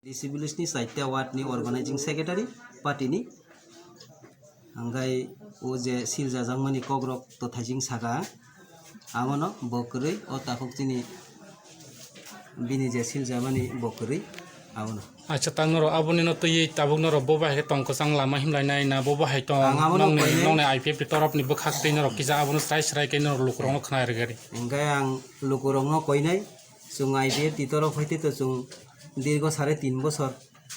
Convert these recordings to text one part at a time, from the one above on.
Disability Saitya Award ni organizing secretary party ni anggai o je siljajang mani kogrok to thajing saga amono bokrui o takuk tini bini je siljamani bokrui amono acha tangnoro aboni no tui tabuknoro boba he tongko sang lama himlainai na boba he tong nongne IPF torop ni bokhak teinoro kisa abono strai kenor lukrong khna regari anggai ang lukurong no koinai sung IPF ti torop hoite to sung দীর্ঘ 3.5 বছর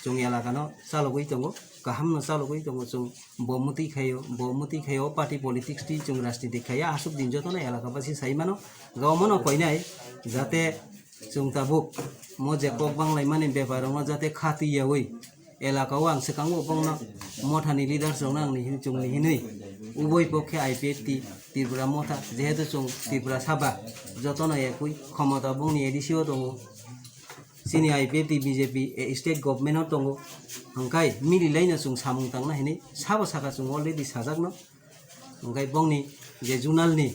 जों এলাকানো চালগই দङ गाहामनो चालगই दङ जों बहुमति खायो party politics T जों राजनीति खाया आसुक दिन जतन एलाकाबासि साइमानो गावमनो कइनाय जाते जों ताबुक मजे कक बांलाय माने बेपारावनो जाते खातियावै एलाकाव आं सेकांगो बंगनो मथानि लिडार जों आंनि जोंनि हिनै उभय पक्षे आइपिएफ टी त्रिपुरा मथा जेहेतु जों त्रिपुरा साबा जतन एकui क्षमता बंगनि एडिसिओ दङ sini IPF BJP state government dong angkai mililaina sung samung tangna hini sabo saka sung already sajakno angkai bongni je journal ni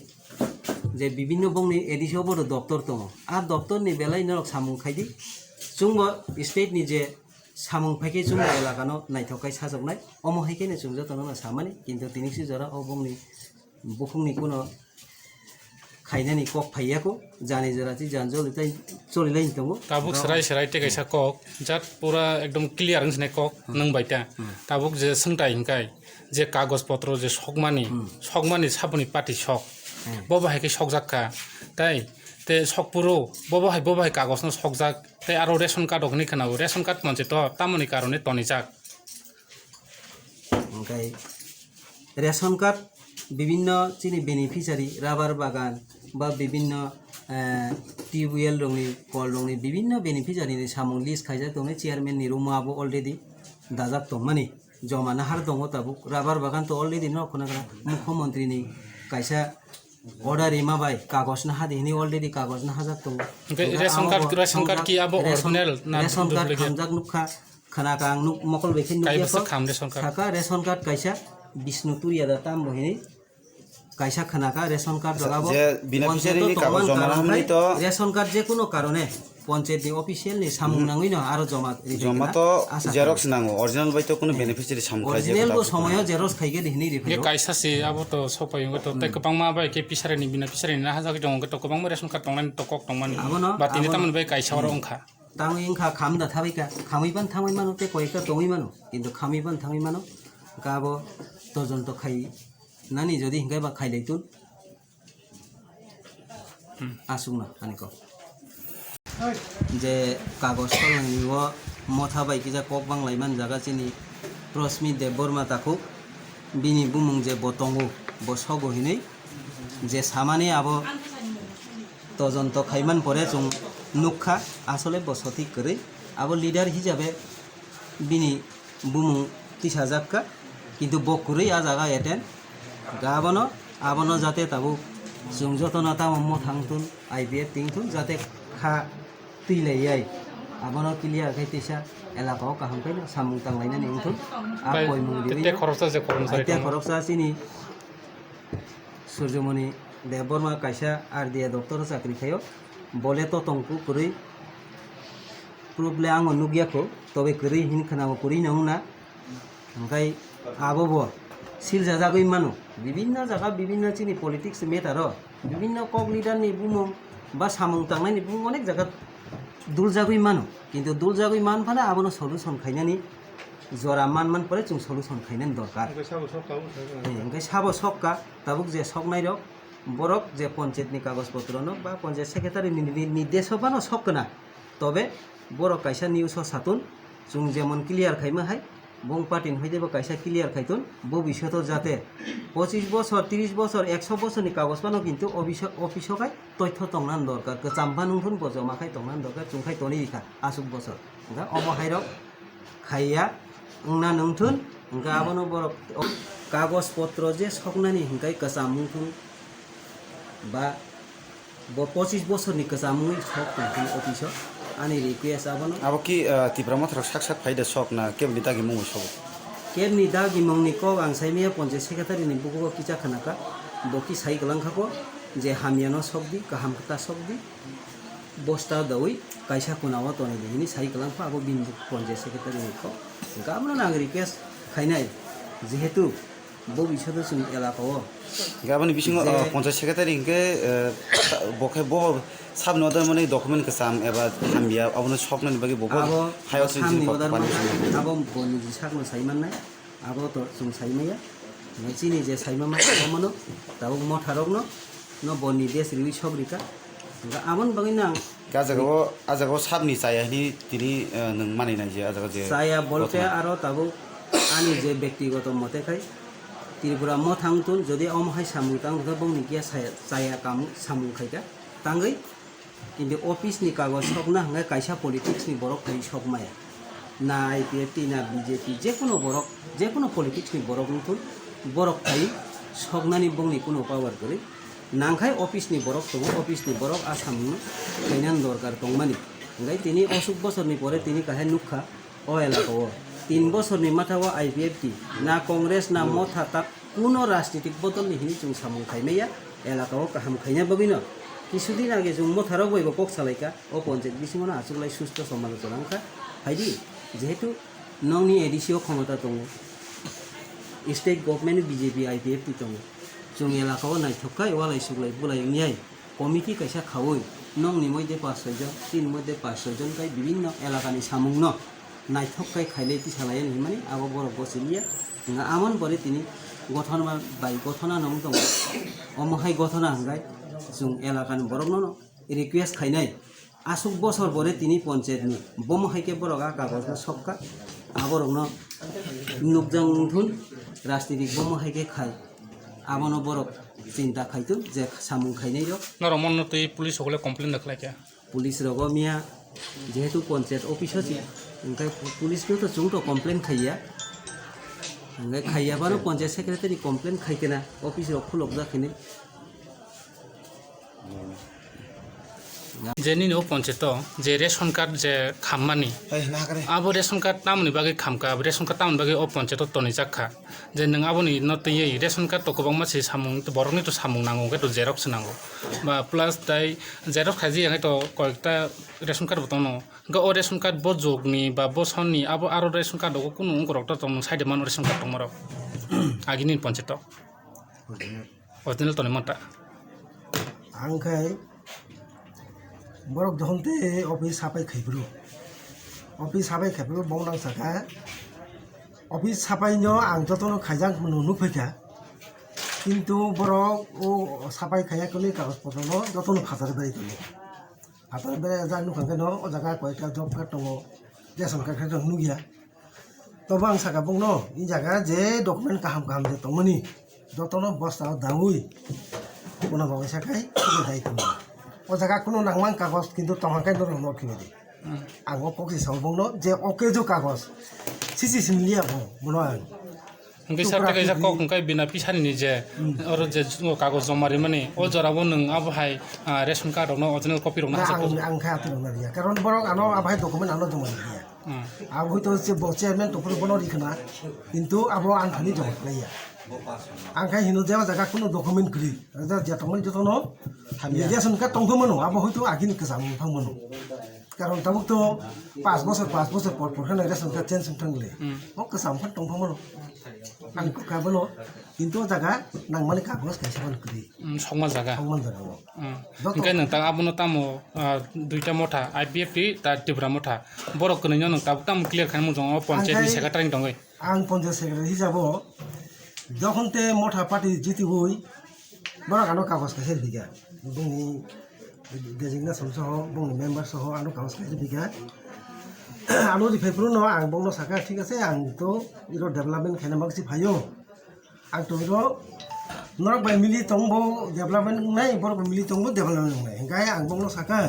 je bibinno bongni edisio bodo doktor dong a doktor ni belai norok samung khaidi sungbo state ni je samung phaike sung elakano naithokai sajaknai omo haikene sung jotono samani kintu tiniksi jara o bongni bufungni kuno खाइनानि कक फाइयाको जाने जराति जानजोलिtai चलिलाइन दङ Tabuk सराय ते कैसा कक जात पूरा एकदम clear नसने कक नंग बाइटा ताबुक जे संटाइ हिंकाय जे कागज पत्र जे सकमानि साबनि पार्टी सक बबा हायके सकजाक्का ताइ ते सकपुरो बबा हाय कागज न सकजाक ते आरो रेशन कार्ड हकनि खनाबो रेशन कार्ड मनसे त तामनि कारणे तनिजाक ओंखाय रेशन कार्ड বিভিন্ন চিনি বেনিফিশিয়ারি রাবার বাগান বা বিভিন্ন টিউবওয়েল রংনি কল রংনি বিভিন্ন বেনিফিশিয়ারিनि সামং লিস্ট খাইजा दङ চেয়ারম্যান नि रुमाबो अलरेडी दाजाक दंमानि जमाना हार दङ ताबु राबार बागान तो अलरेडी न खनाग्रा मुख्यमंत्रीनि कायसा अर्डार इमाबाय कागज ना हादिनि अलरेडी कागज ना हाजाक दङ रेशन कार्ड कि आबो ओरिजिनल ना रेशन कार्ड खामजाक नुखा खानाका आं नुक मकल बेखिन नुकिया खाका रेशन कार्ड कायसा विष्णुपुरिया दा ताम बहिनि কাইসা খানাকা রেশন কার্ড লাগাবো যে বেনিফিশিয়ারি কাগজ জমা নামনি তো রেশন কার্ড যে কোনো কারণে পঞ্চায়েত নি অফিসিয়াল নি সামুং নাঙই না আরো জমা তো জেরক্স নাঙো অরিজিনাল বাই তো কোনো বেনিফিশিয়ারি সামুং খাই যে অরিজিনাল সময়ও জেরক্স খাইগে দিহনি রে ये काइसा से अब तो सपायंग तो तै गोबां मा बाय के पिसारनि बिना पिसारनि ना हाजाक दङ तो गोबां रेशन कार्ड दंनानै तो कक दंमानि बातिनि तामन बाय काइसा र अंखा तांग इंखा खामदा थाबैका खामैबान थाङै मानो ते कयका दङै मानो किन्तु खामैबान थाङै मानो गाबो तजन तो खाइ नानि जदि हिंगाय बा खाइलाइतुन आसुंना आनिको जे कागज तलनिव मथा बायकिजा कक बांलायमान जागा चिनि प्रस्मि देव बर्मा ताखौ बिनि बुमुं जे बतंगु बसगो हिनै जे सामाने आबो तजन्त खाइमान परे जों नुखा आसले बसति करै आबो लिडार हिसाबै बिनि बुमुं तिसाजाक्का किन्तु बकुरै आ जागा एटेन गाबनो आबनो जाते ताबु जों जतन ताम थांथुन आइपिएफ तिंथुन जाते खा तैलायै आबनो क्लियार खाइतेसा एलाकाव काहामखैनो सामुं तांलायनानै उंथुन आ कयमुं दिबि ते खरसा जे कर्मचारी ते खरसा सिनि सूर्यमणि देवबर्मा काइसा आरडिए डक्टर चाकरि खायो बले तो तंकु कुरै प्रब्ले आङो नुगियाखौ तबे कुरै हिन खानाबो कुरै नंगना ओंखाय आबोबो सिलजाजागै मानो বিভিন্ন জায়গা বিভিন্ন চিনি পলিটিক্স মেটার বিভিন্ন কক লিডারনি বুমুং বা সামুং তাंनायनि बुं अनेक জায়গা दुलजागै मानो किन्तु दुलजागै मान फाना आबनो सलुशन खाइनानि जरा मान परे जों सलुशन खाइनानि दरकार ओंखाय साबो सकका ताबुक जे सकनाय रक बरक जे पन्चायतनि कागज पत्रनो बा पन्चायत सेक्रेटारिनि निर्देशबानो सकना तबे बरक काइसा निउस सातुन जों जेमन क्लियार खाइमो हाय बं पार्टी हईदेबो काइसा क्लियार खाइतुन भविष्यत जाते 25 बছর 30 বছর 100 বছরनि कागज बानो किन्तु अफिसकाय तथ्य तंनान दरकार कचाम्बा नुथुन बजमाखाय तंनान दरकार चुंखाय तनि इखा आसुक बছর ओंगा अबहायरक खाइया उंना नंथुन ओंगा आबनो बरक कागज पत्र जे सकनानि हिंकाय कचामुथुन बा 25 বছরनि कचामुइ सक तंथुन अफिस आनि रिक्वेस्ट आबनो अब कि तिब्रा मात्र साक्षात फाइदा सक ना केबनि दागि मुङै सब केबनि दागि मुंनि कक आं साइमिया पन्चायत सेक्रेटारिनि बुकुको किचा खानाका बकि साइ गलांखाको जे हामियानो सकदि गाहाम खोथा सकदि বস্তা দাওই কাইসা কোনাও তনে দিনি সাইকেলাং ফা আবো বিন্দু পঞ্চায়েত সেক্রেটারি নিখো গামনা নাং রিকুয়েস্ট খাইনাই যেহেতু ভবিষ্যতে जों এলাকাও गाबोन बिसिङाव पन्चायत सेक्रेटारि हिंके बखे ब साबनो द माने डकुमेन्ट के साम एबा हामबिया अबनो सपनो बागै बबो आबो हायाव सिन सामनि मदन आबो बनि जि साकनो साइमाननाय आबो तो जों साइमाया चिनि जे साइमामा मनो दाबो मथारकनो न बनि देश रिवि सबरिका आमन बागै नां आजागाव साबनि जायानि दिनि नों मानिनाय जे आजागाव जे जाया बलते आरो ताबो आनि जे व्यक्तिगत मतेखाय त्रिपुरा म थांतुन যদি অমহাই সামু তাং বংনি গিয়া जाया काम सामु खायगा तांगै কিন্তু অফিসনি কাগজ সকনা হাঙ্গাই কাইসা পলিটিক্সনি বরক থাই সকমায়া না আইপিএফটি না বিজেপি যে কোনো বরক যে কোনো পলিটিক্সনি বরক নুতুন বরক থাই সকনানি বংনি কোনো পাওয়ার করে নাংখাই অফিসনি বরক দङ অফিসনি বরক আসামনি ফাইনান দরকার দंमानि হাঙ্গাই তিনি অসুখ বছরনি পরে তিনি কাহে নুখা ও এলাকাও 3 বছরনি মাথাও আইপিএফটি না কংগ্রেস না মথা তা কোনো রাজনৈতিক বদলনি হিনি जों सामु खायमाया এলাকাও কাহাম খাইনা বগিनो কিছুদিন আগে जों মথারাও বইব কক সালাইকা ও পঞ্চায়েত বিসিङावनो आसुगलाय सुस्थ समालोचनांखा हायदि जेहेतु नंनि एडिसिओ क्षमता दङ स्टेट गभर्नमेन्ट बीजेपी आईपीएफटी दङ जों एलाकाও नायथकाय वालाय सुगलाय बुलायनियाय कमिटी कायसा खावै नंनि मध्य 5-6 जन तीन मध्य 5-6 जन काय विभिन्न एलाकानि सामुंनो नायथकाय खायलाय ति सालाय निमानि आबो बर बसिलिया आमन बरे तिनि गठनमा बाय गठना नं दङ अमहाय गठना हांगाय जों एलाकानि बरकनो रिक्वेस्ट खायनाय आसुक बছর बरे तिनि पन्चायतनि बमहायके बरका कागजनो सबका आबरकनो नुकजोंथुन राजनीतिक बमहायके खाय आबनो बरक चिंता खायतु जे सामु खायनाय र नरमन्नतै पुलिस सकले कमप्लेन दखलायके पुलिस रगमिया जेहेतु पन्चायत अफिस अछि ओंखाय पुलिसनो तो जों तो कमप्लेन खायया ओंखाय खाययाबानो पन्चायत सेक्रेटारि कमप्लेन खायकेना अफिस र खुलब जाखिने जेनि नो पञ्चायत जे रेशन कार्ड जे खाममानि आबो रेशन कार्ड तामनि बागै खामका रेशन कार्ड तामनि बागै अ पञ्चायत तनि जाखा जे नों आबोनि नतयै रेशन कार्ड तो गोबां मानसि सामुं तो बरकनि तो सामुं नांगौ के तो जेरक्स नांगौ बा प्लास दाय जेरक्स खाजि हाय तो कयेकटा रेशन कार्ड बतनो ग अ रेशन कार्ड ब जगनि बा ब सननि आबो आरो रेशन कार्ड को कुनु अंगरक तो साइड मान रेशन कार्ड तमरो आगिनि पञ्चायत अरिजिनल तनि मता आंखाय बरक जहनते अफिस साफाई खाइब्रु अफिस साफाई खाइब्रु बंनां साखा अफिस साफाइनो आं जतनो खाइजां नुनु फैखा किन्तु बरक ओ साफाई खायाखौनि कागज पत्रनो जतनो फातार बाय दङ फातार बाय जां नुखांनो अ जागा कयटा जब कार्ड दङ रेशन कार्ड दङ नुगिया तब आं साखा बुंनो इ जागा जे डकुमेन्ट काहाम काहाम जे दङनि जतनो बस्ता दाउइ कोना बावै साखाय दाय दङ ओ जगह कोनो नांगमान कागज किन्तु तमांखाय नर नखिबेदि आंगो पक्सि सावबंनो जे ओके जो कागज सिसि सिमलिया बनो आं ओंखाय साबते कायसा कक ओंखाय बिना पिसानि जे अर जे कागज जमारि माने अ जराबो नों आबहाय रेशन कार्ड न अरिजिनल कपि रनो आं खाय आतिनो रिया कारण बरक आनो आबहाय डकुमेन्ट आनो जमा रिया आं हयतो जे चेयरमैन तफुर बनो रिखना किन्तु आबो आं थानि जमा रिया आंखाय हिनो जेवा जगह कोनो डकुमेन्ट करि जे तमन जतनो रेशन कार्ड तंफमनो आबो हयतो आगिन कसाम फांमनो कारण तबक तो 5 बছর पर खाना रेशन कार्ड चेंज थांगले ओ कसाम फान तंफमनो आं काबनो किन्तु जगह नांमानि कागज कायसामान करि समाज जगह ओंखाय नोंथां आबनो तामो दुइटा मथा आईपीएफटी ता त्रिपुरा मथा बरक कनैनो नोंथां ताम क्लियर खान मोजों पन्चायतनि सेक्रेटारि दङै आं पन्चायत सेक्रेटारि हिसाबो जखनते मथा पार्टी जिति हुई बरक आनो कागज कायसा बिगा बुंनि डेजिगनेशन सह बुंनि मेम्बार सह आनो कागज कायसा बिगा आनो रिफाइब्रु न आं बुंनो साका ठीक আছে आं तो इरो डेभलपमेन्ट खायना मागसि फायो आं तो इरो नरक बाय मिलि तंबो डेभलपमेन्ट नाय बरक मिलि तंबो डेभलपमेन्ट नाय गाय आं बुंनो साका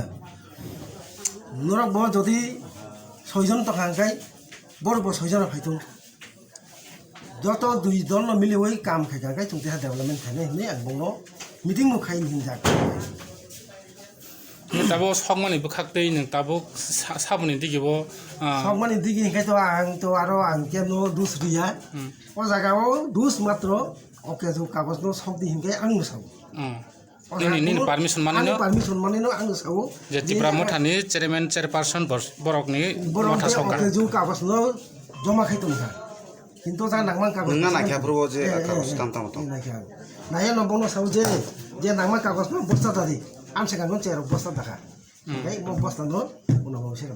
नरक ब जदि 6 जन तका गाय बरक 6 जन फायतो যত দুই দল মিলি ওই কাম খাইকা গাই তুমি ডেভেলপমেন্ট খাইনে হিনে आं बुंनो मिटिं मु खाइन हिनजा ताबो सकमानि बखाक्दै नों ताबो साबनि दिगिबो सकमानि दिगि हिंखाय तो आं तो आरो आं केनो दुसरिया ओ जागाव दुस मात्र ओके जो कागज नो सकदि हिंखाय आं मुसाव Nini permission mana no? Permission mana no anu sawo. Je tipra motha ni chairman chairperson borok ni Borong motha te sokar. oke ju kawas no joma khaitum ka. Kintu ja nangman kawas. Nunga na kya bro je kagus tam tam tam. Naya no bono sawo je nangman kawas no bosta tadi. Am sekan no chair bosta taka. Kai mo bosta no uno mo se ka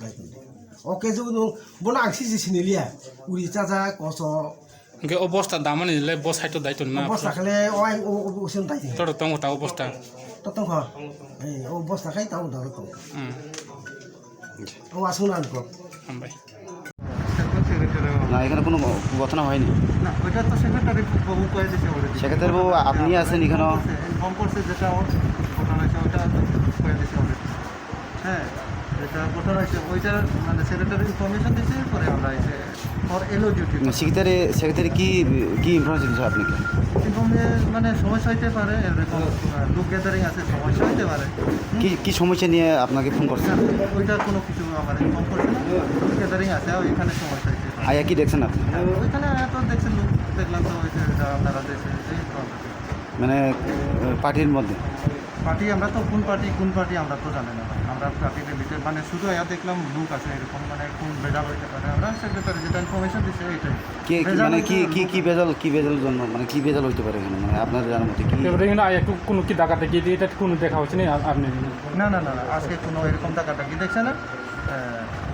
oke ju no bono aksi sinilia. Uri caca koso Ke obosta damani le bos haito daitun ma. bosta khale oai o usun tai. Tor tong ta obosta. Totong ha. O bosta kai tau da to. O asunan ko. Ambai. না এখানে কোনো ঘটনা হয়নি না ওইটা তো secretary বাবু কয়ে দিয়েছে অলরেডি সেক্ষেত্রে বাবু আপনি আছেন এখানে ইনফর্ম করছে যেটা ওর ঘটনা হয়েছে ওটা কয়ে দিয়েছে অলরেডি হ্যাঁ যেটা ঘটনা হয়েছে ওইটা মানে সেক্রেটারি ইনফরমেশন দিয়েছে পরে আমরা এসে ফর এলো ডিউটি সেক্ষেত্রে কি কি ইনফরমেশন দিচ্ছে আপনাকে মানে সমস্যা হইতে পারে এরকম লোক গ্যাদারিং আছে সমস্যা হইতে পারে কি কি সমস্যা নিয়ে আপনাকে ফোন করছে ওইটা কোনো কিছু আমার ইনফর্ম করছে না লোক গ্যাদারিং আছে ওইখানে সমস্যা হইতে পারে আয়া কি দেখছেন আপনি ওইখানে তো দেখছেন লোক দেখলাম তো ওইটা আপনারা দেখছেন মানে পার্টির মধ্যে পার্টি আমরা তো কোন পার্টি আমরা তো জানি না আমরা পার্টির ভিতরে মানে শুধু এয়া দেখলাম লোক আছে এরকম মানে কোন ভেজাল হইতে পারে আমরা সেক্রেটারি যেটা ইনফরমেশন দিচ্ছে এইটাই মানে কি বেজাল জন্য মানে কি বেজাল হইতে পারে এখানে মানে আপনার জানার মধ্যে কি এবারে কিন্তু একটু কোনো কি ডাকাতে গিয়ে এটা কোনো দেখা হচ্ছে না আপনি না আজকে কোনো এরকম টাকাটাকি দেখছে না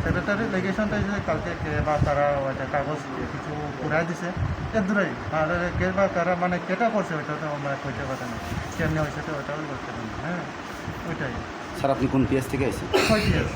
সেক্রেটারি লেগেশনটা যে কালকে কে বা তারা ওইটা কাগজ কিছু পুরাই দিছে এর দূরেই আর কে বা তারা মানে কেটা করছে ওইটা তো আমরা কইতে পারি না কেমনি হয়েছে তো ওটাও করতে পারি না হ্যাঁ ওইটাই স্যার আপনি কোন পিএস থেকে এসেছেন 6 years